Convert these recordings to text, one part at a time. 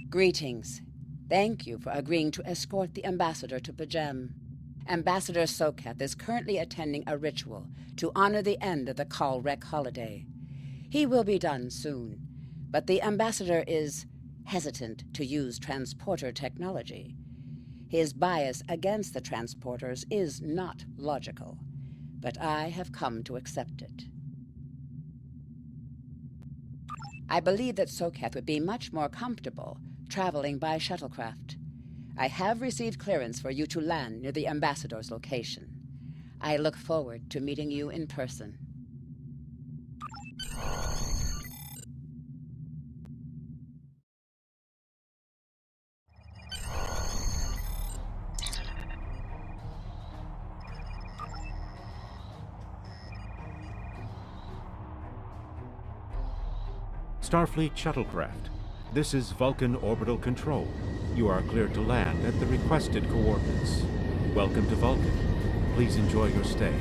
Greetings. Thank you for agreeing to escort the ambassador to P'Jem. Ambassador Soketh is currently attending a ritual to honor the end of the Kal Rek holiday. He will be done soon, but the ambassador is hesitant to use transporter technology. His bias against the transporters is not logical, but I have come to accept it. I believe that Soketh would be much more comfortable traveling by shuttlecraft. I have received clearance for you to land near the ambassador's location. I look forward to meeting you in person. Starfleet shuttlecraft. This is Vulcan Orbital Control. You are cleared to land at the requested coordinates. Welcome to Vulcan. Please enjoy your stay.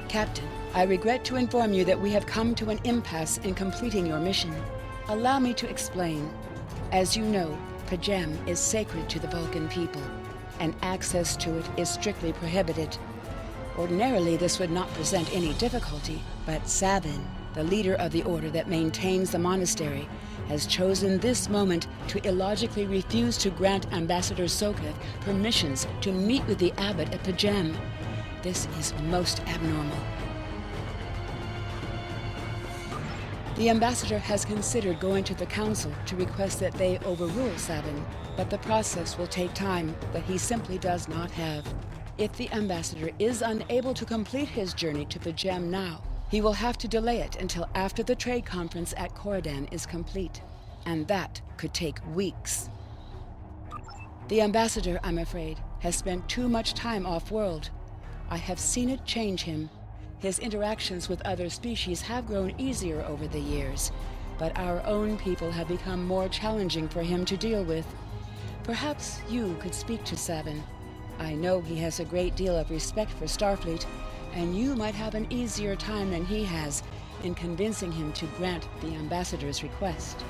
Captain, I regret to inform you that we have come to an impasse in completing your mission. Allow me to explain. As you know, P'Jem is sacred to the Vulcan people, and access to it is strictly prohibited. Ordinarily, this would not present any difficulty, but Sabin, the leader of the order that maintains the monastery, has chosen this moment to illogically refuse to grant Ambassador Soketh permissions to meet with the abbot at P'Jem. This is most abnormal. The ambassador has considered going to the council to request that they overrule Sabin, but the process will take time that he simply does not have. If the ambassador is unable to complete his journey to P'Jem now, he will have to delay it until after the trade conference at Coridan is complete, and that could take weeks. The ambassador, I'm afraid, has spent too much time off-world. I have seen it change him. His interactions with other species have grown easier over the years, but our own people have become more challenging for him to deal with. Perhaps you could speak to Sabin. I know he has a great deal of respect for Starfleet, and you might have an easier time than he has in convincing him to grant the ambassador's request.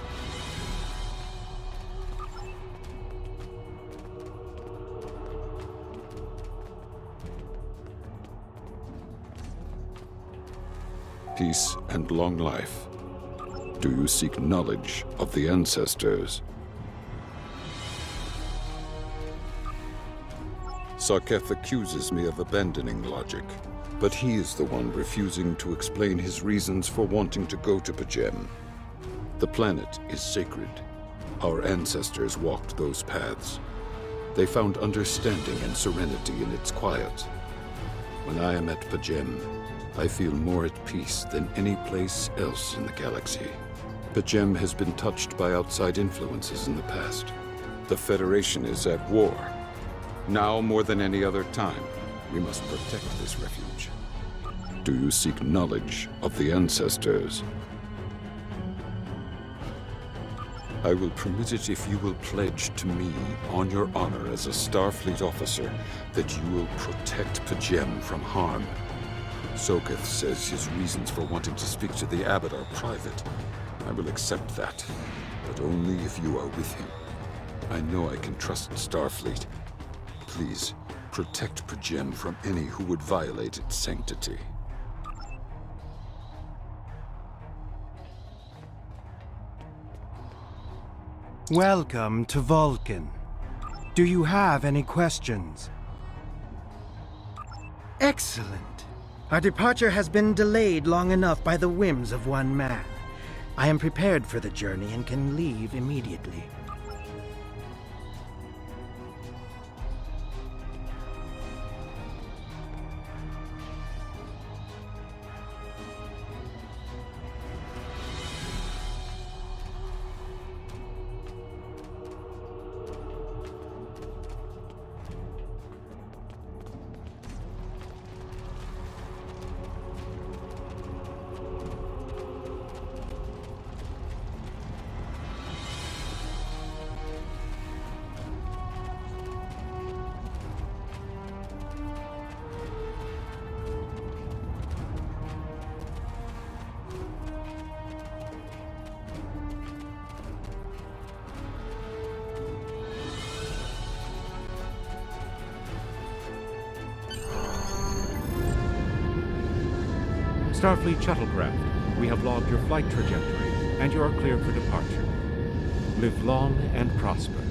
Peace and long life. Do you seek knowledge of the ancestors? Soketh accuses me of abandoning logic, but he is the one refusing to explain his reasons for wanting to go to P'Jem. The planet is sacred. Our ancestors walked those paths. They found understanding and serenity in its quiet. When I am at P'Jem, I feel more at peace than any place else in the galaxy. P'Jem has been touched by outside influences in the past. The Federation is at war. Now more than any other time, we must protect this refuge. Do you seek knowledge of the ancestors? I will permit it if you will pledge to me, on your honor as a Starfleet officer, that you will protect P'Jem from harm. Soketh says his reasons for wanting to speak to the abbot are private. I will accept that, but only if you are with him. I know I can trust Starfleet. Please, protect P'Jem from any who would violate its sanctity. Welcome to Vulcan. Do you have any questions? Excellent. Our departure has been delayed long enough by the whims of one man. I am prepared for the journey and can leave immediately. Starfleet shuttlecraft, we have logged your flight trajectory, and you are cleared for departure. Live long and prosper.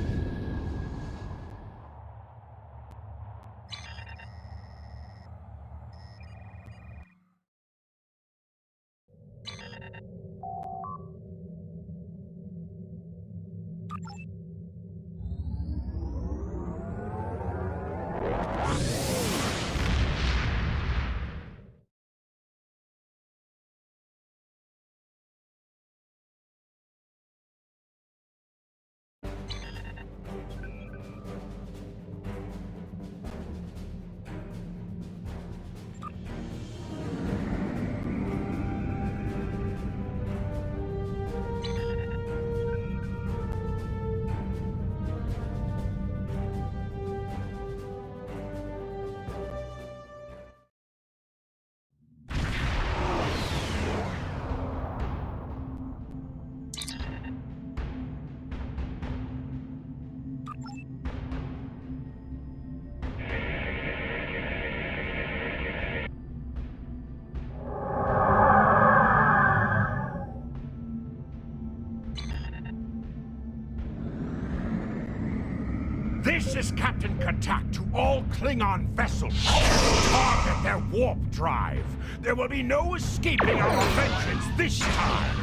This is Captain Katak to all Klingon vessels. Target their warp drive. There will be no escaping our vengeance this time.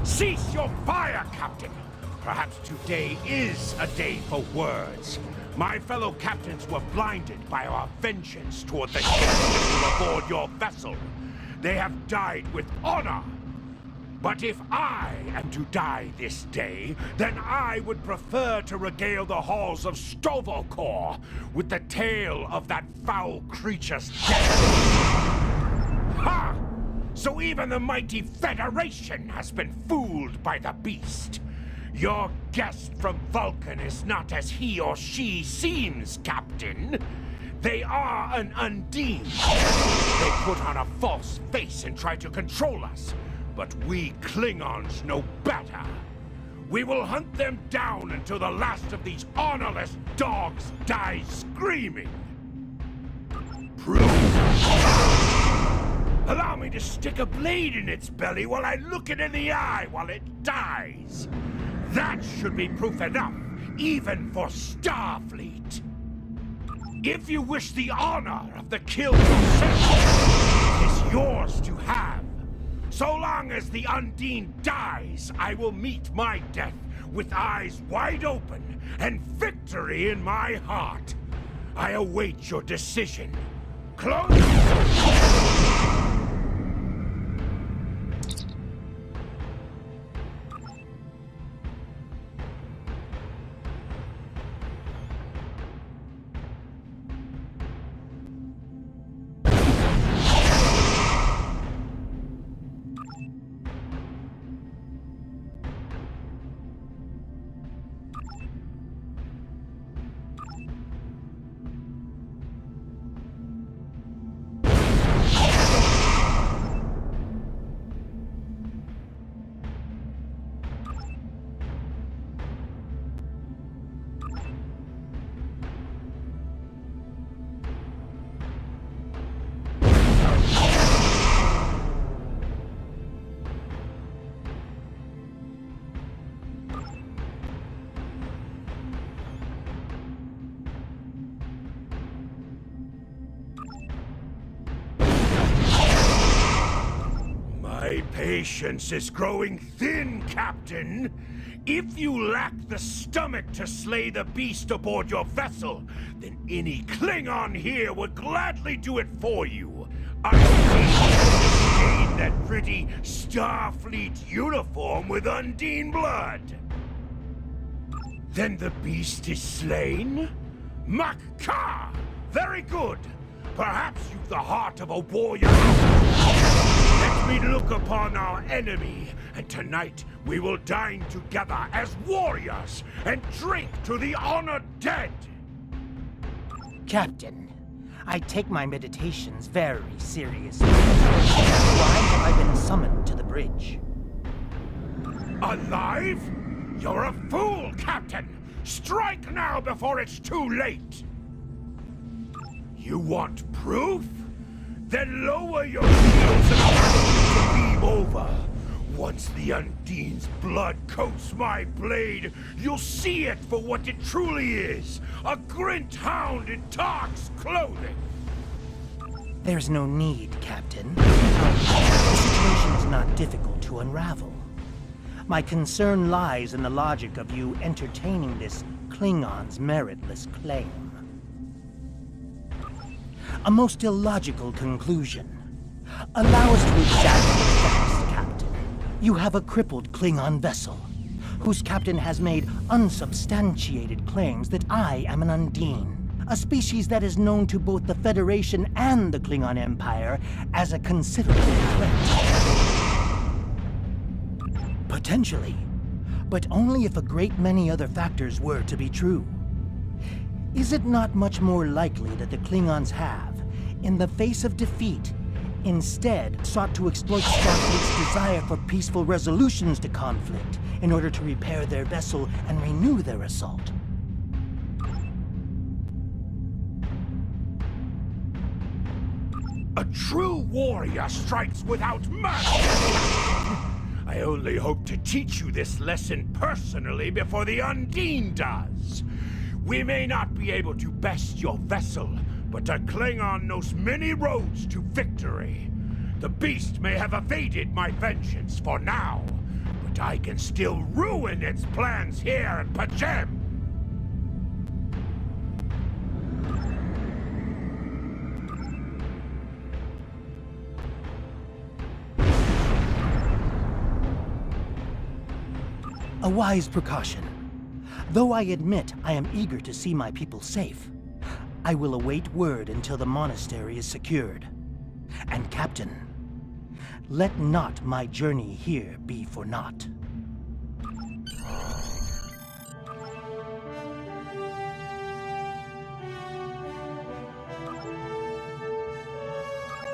Cease your fire, Captain! Perhaps today is a day for words. My fellow captains were blinded by our vengeance toward the ship aboard your vessel. They have died with honor. But if I am to die this day, then I would prefer to regale the halls of Sto-vo-kor with the tale of that foul creature's death. Ha! So even the mighty Federation has been fooled by the beast. Your guest from Vulcan is not as he or she seems, Captain. They are an Undine. They put on a false face and try to control us. But we Klingons know better. We will hunt them down until the last of these honorless dogs dies screaming. Allow me to stick a blade in its belly while I look it in the eye while it dies. That should be proof enough, even for Starfleet. If you wish the honor of the kill yourself, is yours to have. So long as the Undine dies, I will meet my death with eyes wide open and victory in my heart. I await your decision. Close. My patience is growing thin, Captain. If you lack the stomach to slay the beast aboard your vessel, then any Klingon here would gladly do it for you. I stain that pretty Starfleet uniform with Undine blood. Then the beast is slain? Mak-Ka! Very good. Perhaps you've the heart of a warrior. Let me look upon our enemy, and tonight we will dine together as warriors and drink to the honored dead. Captain, I take my meditations very seriously. Why have I been summoned to the bridge? Alive? You're a fool, Captain! Strike now before it's too late! You want proof? Then lower your shields and allow me to beam over. Once the Undine's blood coats my blade, you'll see it for what it truly is. A Grint hound in Tark's clothing. There's no need, Captain. The situation is not difficult to unravel. My concern lies in the logic of you entertaining this Klingon's meritless claim. A most illogical conclusion. Allow us to examine the facts, Captain. You have a crippled Klingon vessel, whose captain has made unsubstantiated claims that I am an Undine, a species that is known to both the Federation and the Klingon Empire as a considerable threat. Potentially, but only if a great many other factors were to be true. Is it not much more likely that the Klingons have, in the face of defeat, instead sought to exploit Starfleet's desire for peaceful resolutions to conflict in order to repair their vessel and renew their assault? A true warrior strikes without mercy. I only hope to teach you this lesson personally before the Undine does. We may not be able to best your vessel, but a Klingon knows many roads to victory. The beast may have evaded my vengeance for now, but I can still ruin its plans here in P'Jem. A wise precaution. Though I admit I am eager to see my people safe, I will await word until the monastery is secured. And Captain, let not my journey here be for naught.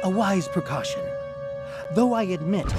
A wise precaution. Though I admit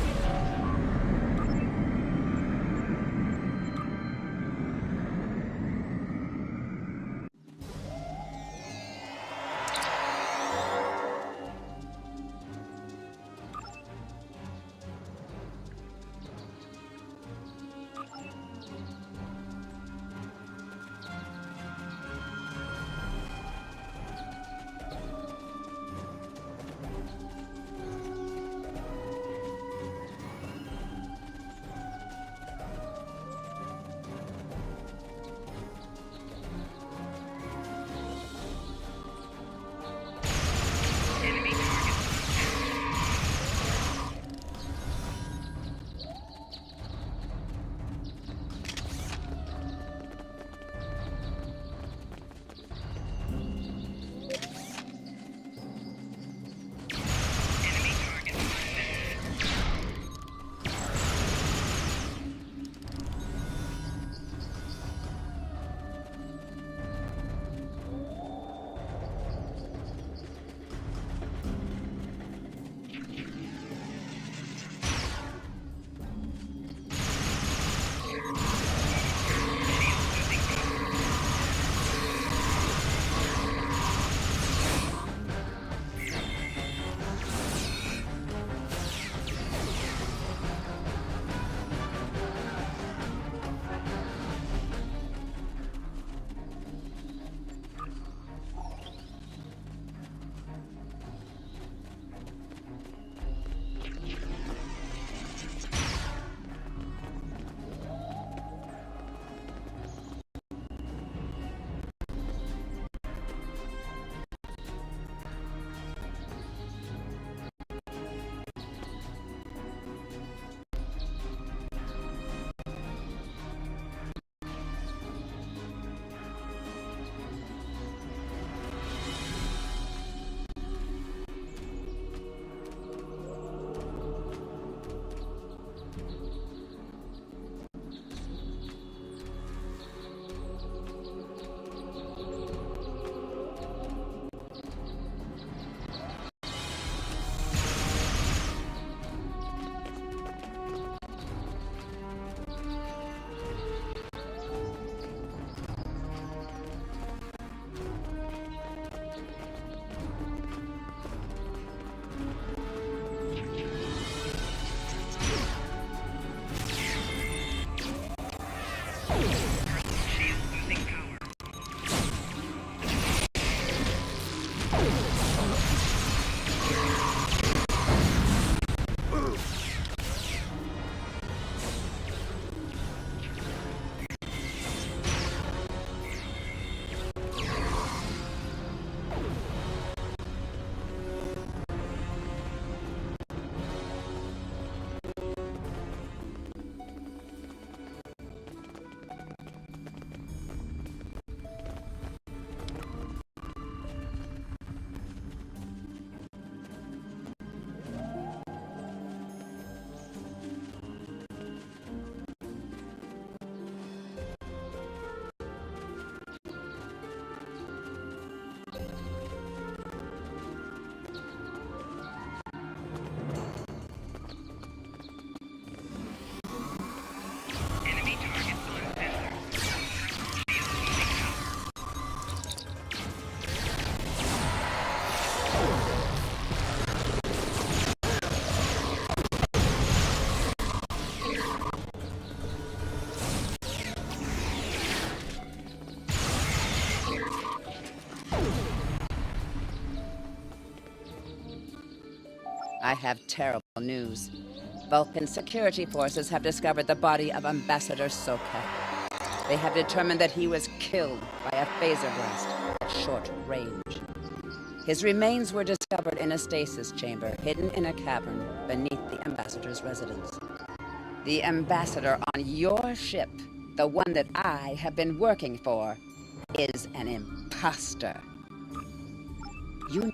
I have terrible news. Vulcan security forces have discovered the body of Ambassador Soketh. They have determined that he was killed by a phaser blast at short range. His remains were discovered in a stasis chamber hidden in a cavern beneath the Ambassador's residence. The Ambassador on your ship, the one that I have been working for, is an imposter. You...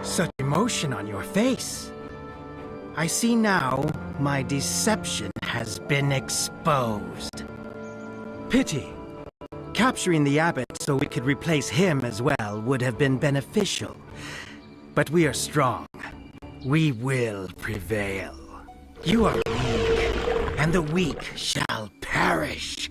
Such emotion on your face. I see now my deception has been exposed. Pity. Capturing the abbot so we could replace him as well would have been beneficial. But we are strong. We will prevail. You are weak, and the weak shall perish.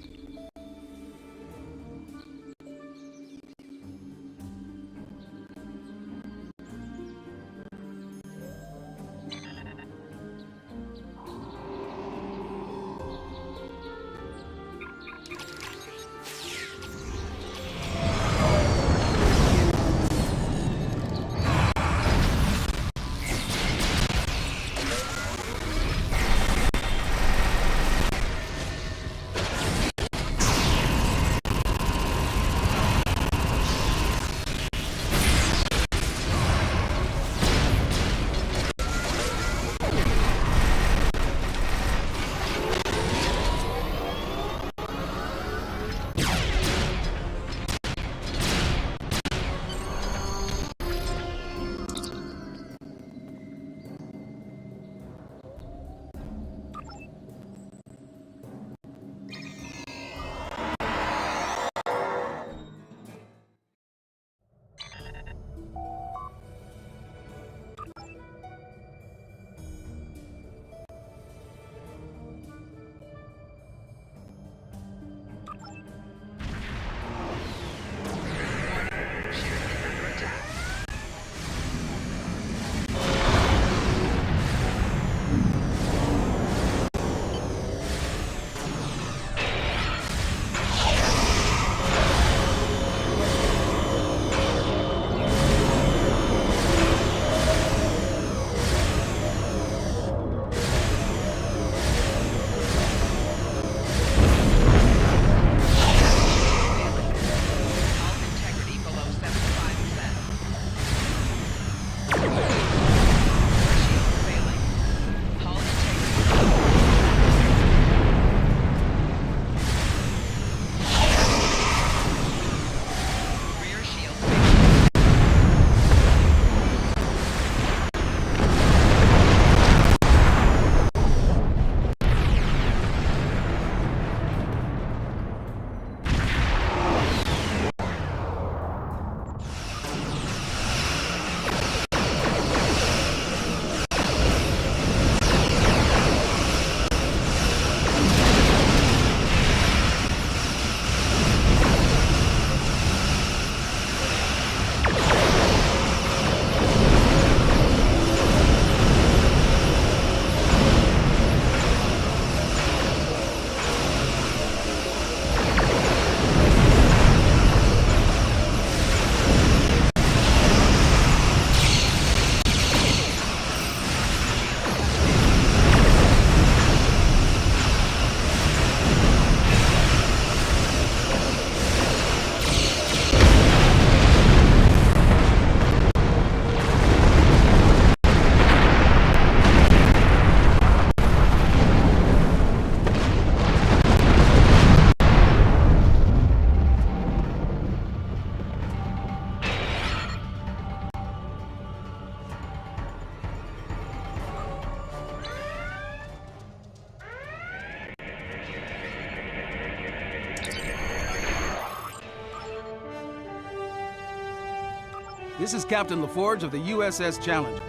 This is Captain LaForge of the USS Challenger.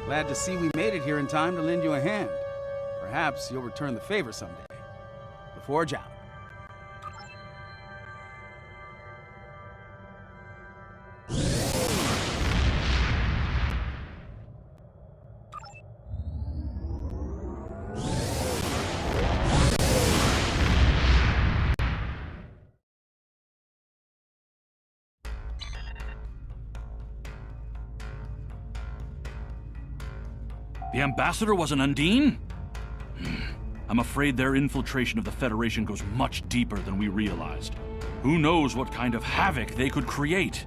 Glad to see we made it here in time to lend you a hand. Perhaps you'll return the favor someday. LaForge out. The ambassador was an Undine? I'm afraid their infiltration of the Federation goes much deeper than we realized. Who knows what kind of havoc they could create?